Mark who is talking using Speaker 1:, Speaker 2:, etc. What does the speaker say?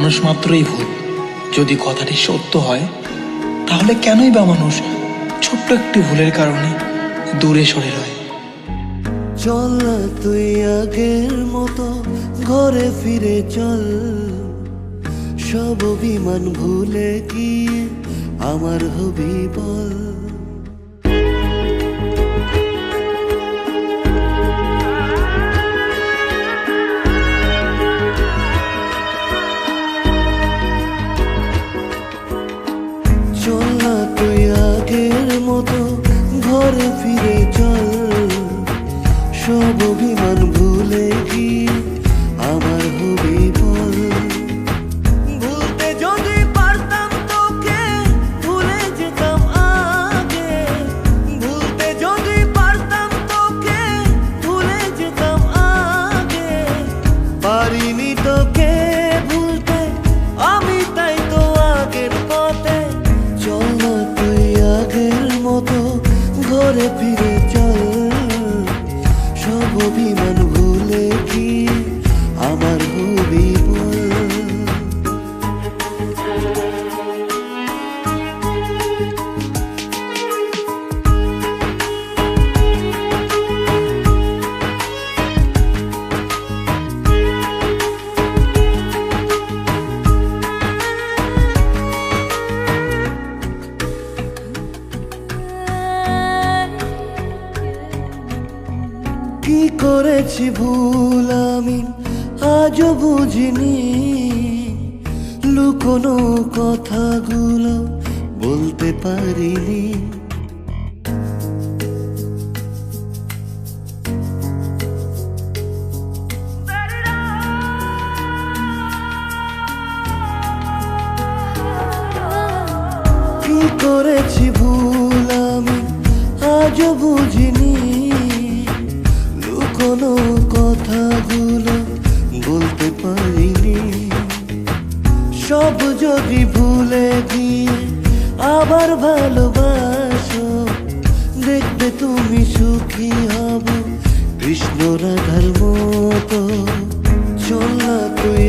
Speaker 1: মানুষ মাত্রই ভুল। যদি কথাটি সত্য হয় তাহলে কেনই বা মানুষ ছোট্ট একটি ভুলের কারণে দূরে সরে রয়?
Speaker 2: চল না তুই আগের মতো ঘরে ফিরে চল, সব অভিমান ভুলে গিয়ে আমার হবি বল। চল না তুই আগের মতো ঘরে ফিরে চল, সব অভিমান ভুলে গিয়ে আমার হবি বল। ভুলতে যদি পারতাম তোকে ভুলে যেতাম আগে, ভুলতে যদি পারতাম তোকে ভুলে যেতাম আগে। পারিনি তোকে ভুলতে আমি, তাই তো আগের পথে। চল না তুই আগের মতো ঘরে ফিরে চল, সব অভিমান ভুলে গিয়ে আমার হবি বল। কি করেছি ভুল আমি আজও বুঝিনি, লুকোনো কথাগুলো বলতে পারিনি। কি করেছি ভুল আমি আজও বুঝিনি, কোনো কথাগুলো বলতে পারিনি। সব যদি ভুলে গিয়ে আবার ভালোবাসো, দেখবে তুমি সুখী হব কৃষ্ণ রাধার মতো। চল না তুই